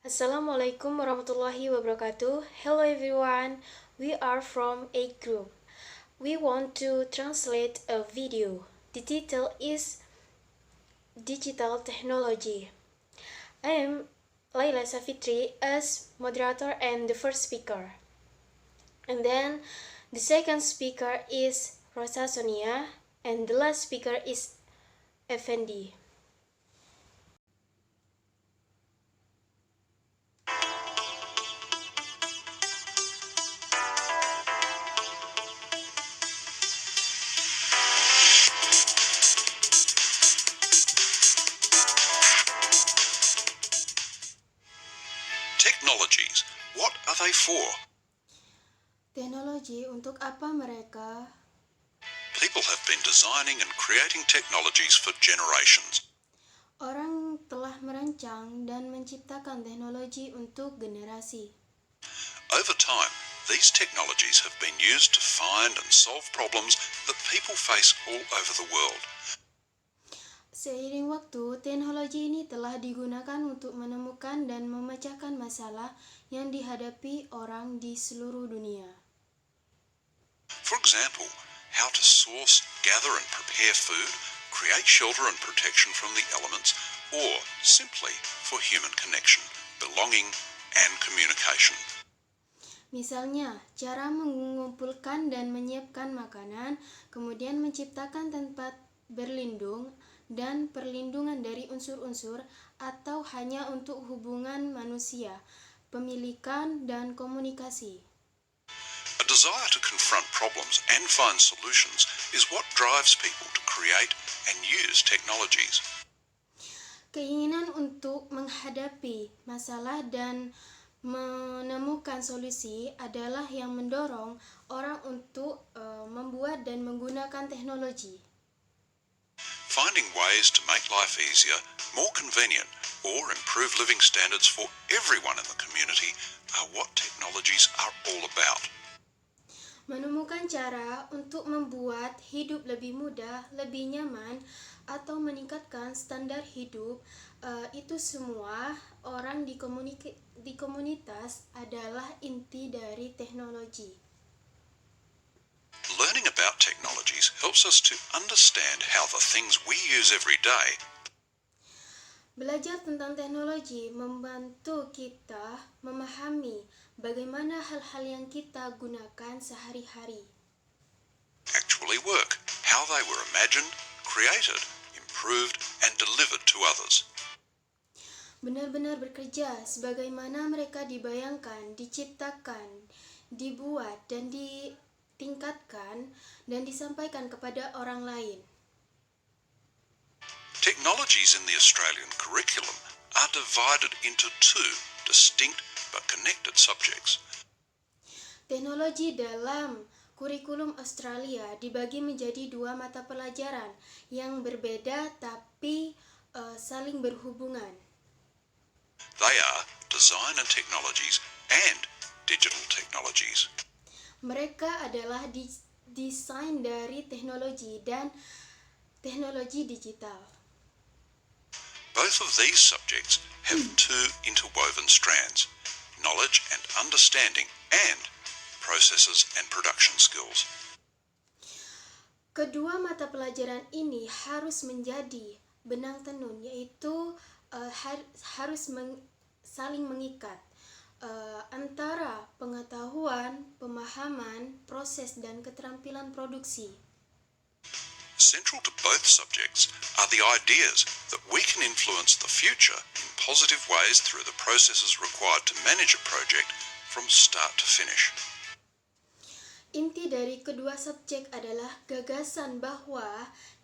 Assalamualaikum warahmatullahi wabarakatuh. Hello everyone, we are from A Group. We want to translate a video. The title is Digital Technology. I am Laila Safitri as moderator and the first speaker. And then the second speaker is Rosa Sonia and the last speaker is Effendi. Technologies, what are they for? Teknologi untuk apa mereka? People have been designing and creating technologies for generations. Orang telah merancang dan menciptakan teknologi untuk generasi. Over time, these technologies have been used to find and solve problems that people face all over the world. Seiring waktu, teknologi ini telah digunakan untuk menemukan dan memecahkan masalah yang dihadapi orang di seluruh dunia. For example, how to source, gather and prepare food, create shelter and protection from the elements, or simply for human connection, belonging and communication. Misalnya, cara mengumpulkan dan menyiapkan makanan, kemudian menciptakan tempat berlindung dan perlindungan dari unsur-unsur atau hanya untuk hubungan manusia, pemilikan dan komunikasi. A desire to confront problems and find solutions is what drives people to create and use technologies. Keinginan untuk menghadapi masalah dan menemukan solusi adalah yang mendorong orang untuk membuat dan menggunakan teknologi. Finding ways to make life easier, more convenient, or improve living standards for everyone in the community are what technologies are all about. Menemukan cara untuk membuat hidup lebih mudah, lebih nyaman, atau meningkatkan standar hidup, itu semua orang di komunitas adalah inti dari teknologi. Learning about technologies helps us to understand how the things we use every day Belajar tentang teknologi membantu kita memahami bagaimana hal-hal yang kita gunakan sehari-hari. actually work, how they were imagined, created, improved, and delivered to others. Benar-benar bekerja sebagaimana mereka dibayangkan, diciptakan, dibuat, dan ditingkatkan, dan disampaikan kepada orang lain. Technologies in the Australian curriculum are divided into two distinct but connected subjects. Teknologi dalam kurikulum Australia dibagi menjadi dua mata pelajaran yang berbeda tapi saling berhubungan. They are design and technologies and digital technologies. Mereka adalah desain dari teknologi dan teknologi digital. Both of these subjects have two interwoven strands, knowledge and understanding and processes and production skills. Kedua mata pelajaran ini harus menjadi benang tenun, yaitu harus saling mengikat antara pengetahuan, pemahaman, proses, dan keterampilan produksi. Central to both subjects are the ideas that we can influence the future in positive ways through the processes required to manage a project from start to finish. Inti dari kedua subjek adalah gagasan bahwa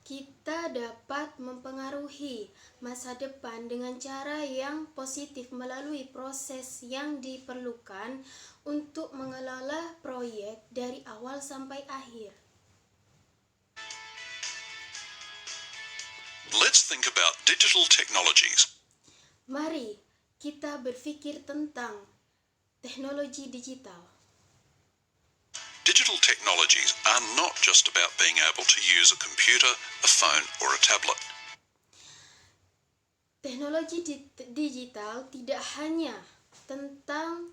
kita dapat mempengaruhi masa depan dengan cara yang positif melalui proses yang diperlukan untuk mengelola proyek dari awal sampai akhir. Let's think about digital technologies. Mari kita berpikir tentang teknologi digital. Digital technologies are not just about being able to use a computer, a phone, or a tablet. Teknologi digital tidak hanya tentang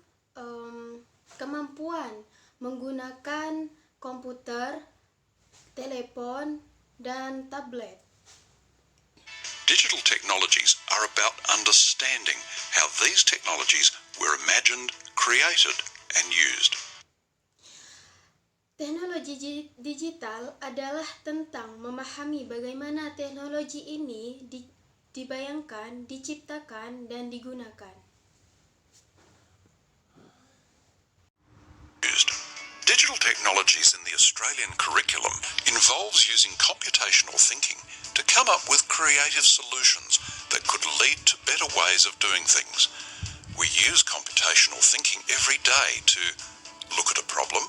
kemampuan menggunakan komputer, telepon, dan tablet. Digital technologies are about understanding how these technologies were imagined, created, and used. Teknologi digital adalah tentang memahami bagaimana teknologi ini dibayangkan, diciptakan, dan digunakan. Digital technologies in the Australian curriculum involves using computational thinking to come up with creative solutions that could lead to better ways of doing things. We use computational thinking every day to look at a problem,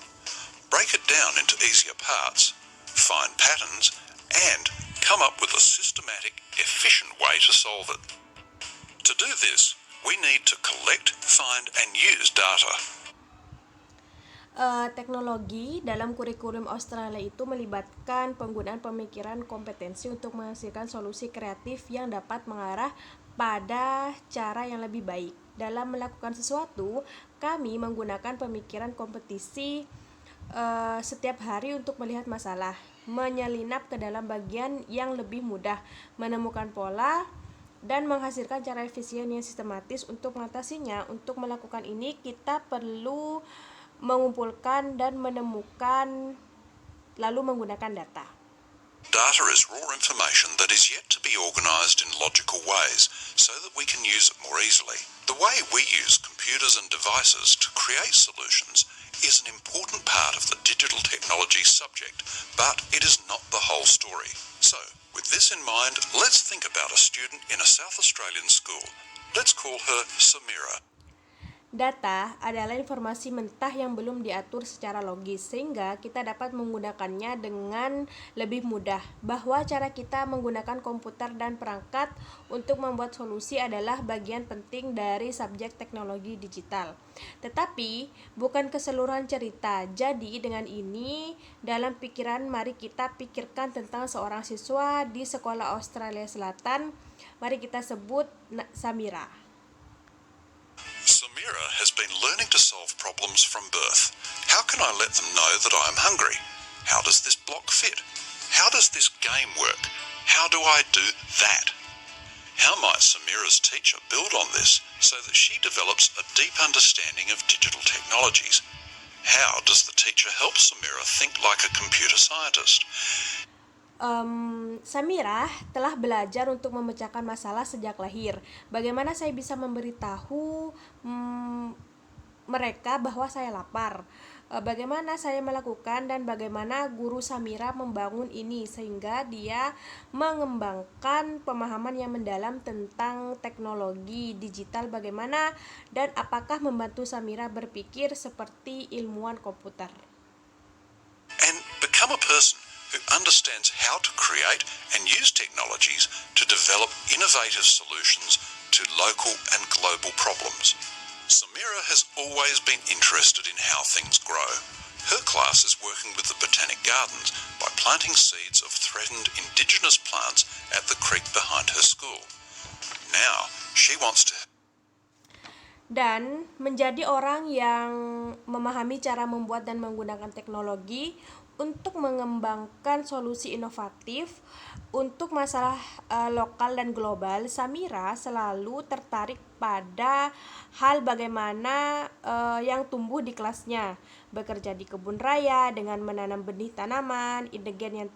break it down into easier parts, find patterns, and come up with a systematic, efficient way to solve it. To do this, we need to collect, find, and use data. Teknologi dalam kurikulum Australia itu melibatkan penggunaan pemikiran kompetensi untuk menghasilkan solusi kreatif yang dapat mengarah pada cara yang lebih baik. Dalam melakukan sesuatu, kami menggunakan pemikiran kompetisi setiap hari untuk melihat masalah, menyelinap ke dalam bagian yang lebih mudah, menemukan pola, dan menghasilkan cara efisien yang sistematis untuk mengatasinya. Untuk melakukan ini, kita perlu mengumpulkan dan menemukan, lalu menggunakan data. Data is raw information that is yet to be organized in logical ways so that we can use it more easily. The way we use computers and devices to create solutions is an important part of the digital technology subject, but it is not the whole story. So, with this in mind, let's think about a student in a South Australian school. Let's call her Samira. Data adalah informasi mentah yang belum diatur secara logis, sehingga kita dapat menggunakannya dengan lebih mudah. Bahwa cara kita menggunakan komputer dan perangkat untuk membuat solusi adalah bagian penting dari subjek teknologi digital. Tetapi bukan keseluruhan cerita. Jadi dengan ini dalam pikiran, mari kita pikirkan tentang seorang siswa di sekolah Australia Selatan. Mari kita sebut Samira. Samira has been learning to solve problems from birth. How can I let them know that I am hungry? How does this block fit? How does this game work? How do I do that? How might Samira's teacher build on this so that she develops a deep understanding of digital technologies? How does the teacher help Samira think like a computer scientist? Samira telah belajar untuk memecahkan masalah sejak lahir. Bagaimana saya bisa memberitahu mereka bahwa saya lapar? Bagaimana saya melakukan dan bagaimana guru Samira membangun ini sehingga dia mengembangkan pemahaman yang mendalam tentang teknologi digital, bagaimana dan apakah membantu Samira berpikir seperti ilmuwan komputer. And become a person who understands how to create and use technologies to develop innovative solutions to local and global problems. Samira has always been interested in how things grow. Her class is working with the Botanic Gardens by planting seeds of threatened indigenous plants at the creek behind her school. Now, she wants to dan menjadi orang yang memahami cara membuat dan menggunakan teknologi untuk mengembangkan solusi inovatif untuk masalah lokal dan global. Samira selalu tertarik pada hal bagaimana yang tumbuh di kelasnya, bekerja di kebun raya dengan menanam benih tanaman, indegen yang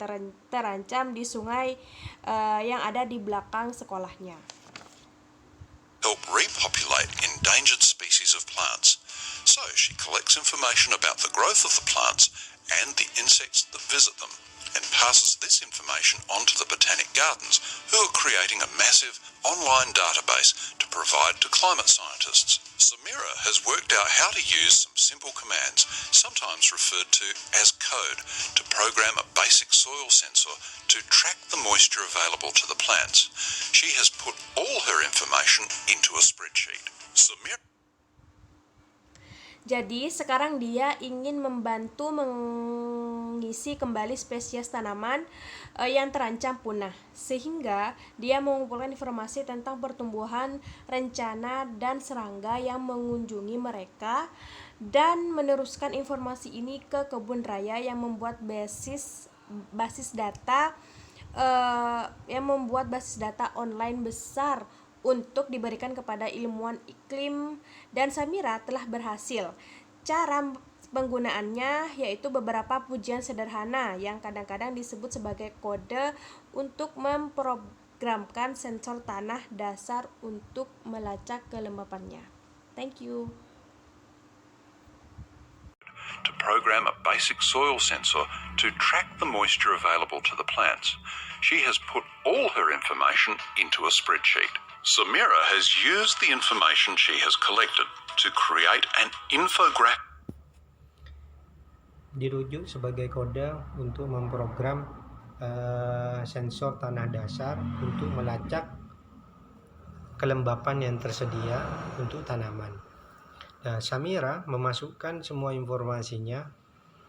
terancam di sungai yang ada di belakang sekolahnya. Help repopulate endangered species of plants. So she collects information about the growth of the plants and the insects that visit them, and passes this information on to the Botanic Gardens, who are creating a massive online database to provide to climate scientists. Samira has worked out how to use some simple commands, sometimes referred to as code, to program a basic soil sensor to track the moisture available to the plants. She has put all her information into a spreadsheet. Jadi sekarang dia ingin membantu mengisi kembali spesies tanaman yang terancam punah, sehingga dia mengumpulkan informasi tentang pertumbuhan, rencana, dan serangga yang mengunjungi mereka, dan meneruskan informasi ini ke kebun raya yang membuat basis data online besar untuk diberikan kepada ilmuwan iklim, dan Samira telah berhasil. Cara penggunaannya yaitu beberapa pujian sederhana yang kadang-kadang disebut sebagai kode untuk memprogramkan sensor tanah dasar untuk melacak kelembapannya. Thank you. To program a basic soil sensor to track the moisture available to the plants. She has put all her information into a spreadsheet. Samira has used the information she has collected to create an infographic. Dirujuk sebagai kode untuk memprogram sensor tanah dasar untuk melacak kelembapan yang tersedia untuk tanaman. Nah, Samira memasukkan semua informasinya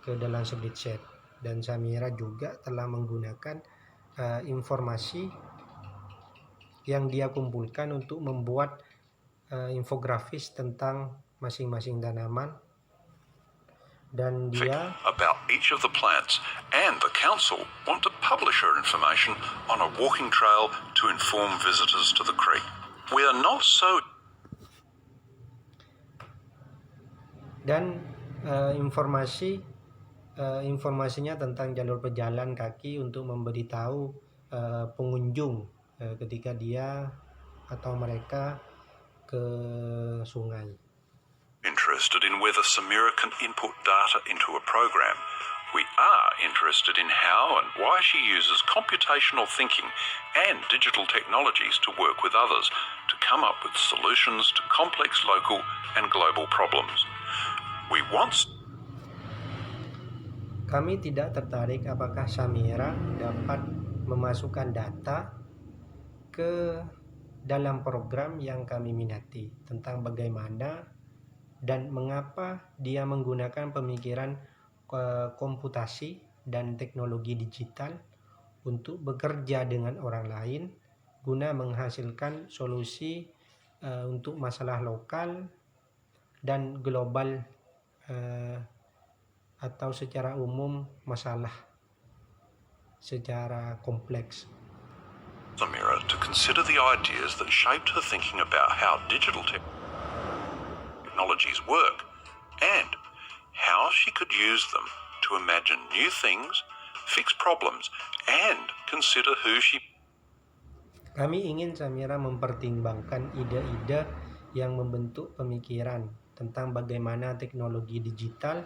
ke dalam spreadsheet, dan Samira juga telah menggunakan informasi yang dia kumpulkan untuk membuat infografis tentang masing-masing tanaman, dan dia about each of the plants, and the council want to publish her information on a walking trail to inform visitors to the creek. We are not so dan informasinya tentang jalur pejalan kaki untuk memberitahu pengunjung ketika dia atau mereka ke sungai. interested in whether Samira can input data into a program. We are interested in how and why she uses computational thinking and digital technologies to work with others to come up with solutions to complex local and global problems. We want Kami tidak tertarik apakah Samira dapat memasukkan data ke dalam program yang kami minati tentang bagaimana dan mengapa dia menggunakan pemikiran komputasi dan teknologi digital untuk bekerja dengan orang lain guna menghasilkan solusi untuk masalah lokal dan global atau secara umum masalah secara kompleks. Samira to consider the ideas that shaped her thinking about how digital technologies work and how she could use them to imagine new things, fix problems, and consider who she. Kami ingin Samira mempertimbangkan ide-ide yang membentuk pemikiran tentang bagaimana teknologi digital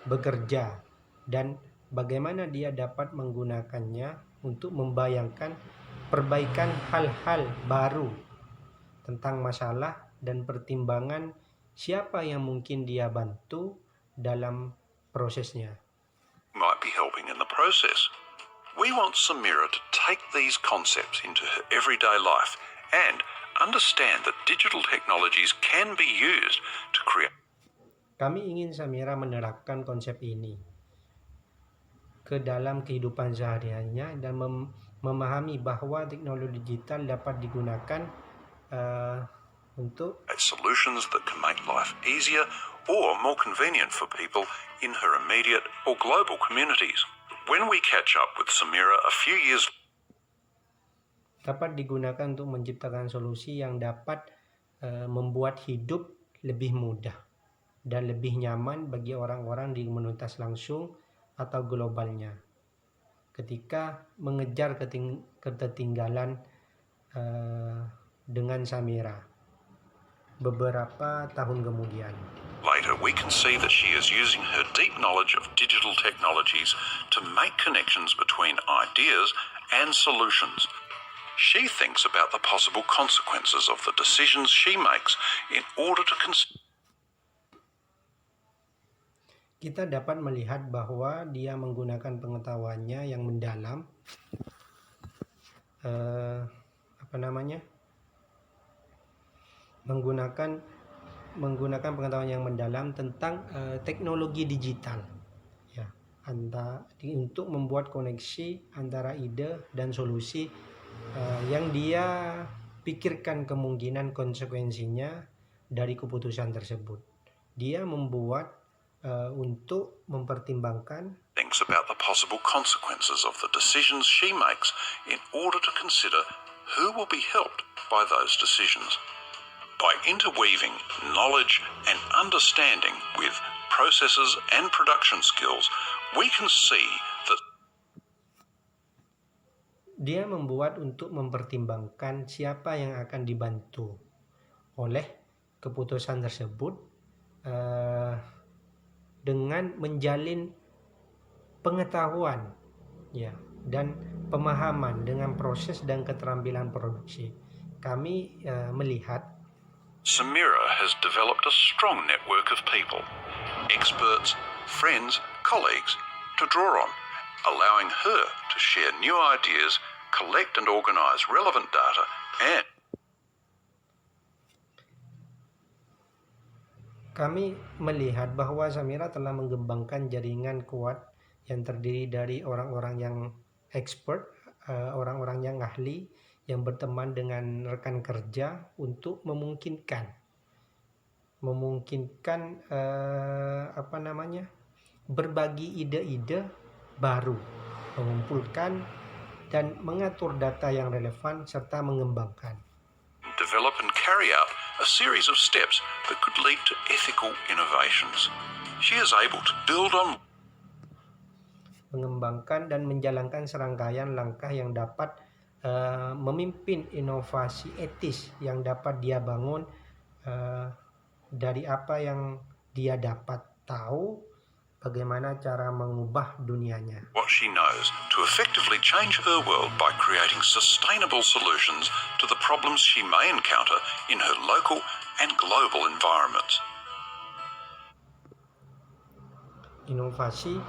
bekerja dan bagaimana dia dapat menggunakannya untuk membayangkan perbaikan hal-hal baru tentang masalah dan pertimbangan siapa yang mungkin dia bantu dalam prosesnya. Might be helping in the process. We want Samira to take these concepts into her everyday life and understand that digital technologies can be used to create. Kami ingin Samira menerapkan konsep ini ke dalam kehidupan sehari-harinya dan memahami bahwa teknologi digital dapat digunakan untuk solutions that can make life easier or more convenient for people in her immediate or global communities. When we catch up with Samira a few years dapat digunakan untuk menciptakan solusi yang dapat membuat hidup lebih mudah dan lebih nyaman bagi orang-orang di komunitas langsung atau globalnya ketika mengejar ketertinggalan dengan Samira beberapa tahun kemudian. Later, we can see that she is using her deep knowledge of digital technologies to make connections between ideas and solutions. She thinks about the possible consequences of the decisions she makes in order to Kita dapat melihat bahwa dia menggunakan pengetahuannya yang mendalam menggunakan menggunakan pengetahuan yang mendalam tentang teknologi digital, ya, untuk membuat koneksi antara ide dan solusi yang dia pikirkan kemungkinan konsekuensinya dari keputusan tersebut. Dia membuat untuk mempertimbangkan Thinks about the possible consequences of the decisions she makes in order to consider who will be helped by those decisions. By interweaving knowledge and understanding with processes and production skills, we can see that dia membuat untuk mempertimbangkan siapa yang akan dibantu oleh keputusan tersebut dengan menjalin pengetahuan, ya, dan pemahaman dengan proses dan keterampilan produksi. Kami melihat Samira has developed a strong network of people, experts, friends, colleagues to draw on, allowing her to share new ideas, collect and organise relevant data, and kami melihat bahwa Samira telah mengembangkan jaringan kuat yang terdiri dari orang-orang yang expert, orang-orang yang ahli, yang berteman dengan rekan kerja untuk memungkinkan berbagi ide-ide baru, mengumpulkan dan mengatur data yang relevan serta mengembangkan. develop and carry out a series of steps that could lead to ethical innovations. She is able to build on Mengembangkan dan menjalankan serangkaian langkah yang dapat memimpin inovasi etis yang dapat dia bangun dari apa yang dia dapat tahu bagaimana cara mengubah dunianya. what she knows to effectively change her world by creating sustainable solutions to the problems she may encounter in her local and global environments. Inovasi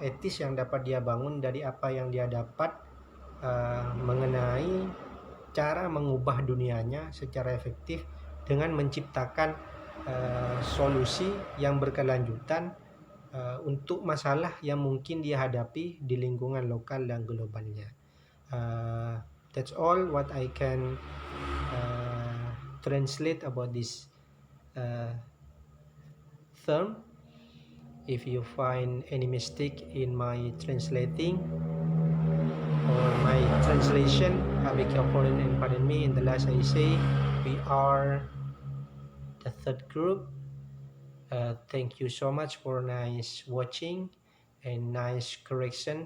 etis yang dapat dia bangun dari apa yang dia dapat mengenai cara mengubah dunianya secara efektif dengan menciptakan solusi yang berkelanjutan untuk masalah yang mungkin dia hadapi di lingkungan lokal dan globalnya. That's all what I can translate about this term. If you find any mistake in my translating or my translation, I beg your pardon and pardon me. In the last I say, we are the third group. Thank you so much for nice watching and nice correction.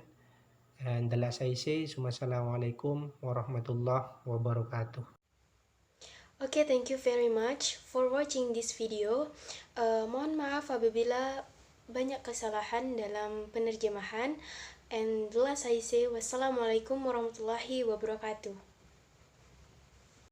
And the last I say, Assalamualaikum warahmatullahi wabarakatuh. Okay, thank you very much for watching this video. Mohon maaf apabila banyak kesalahan dalam penerjemahan. And the last I say, wassalamualaikum warahmatullahi wabarakatuh.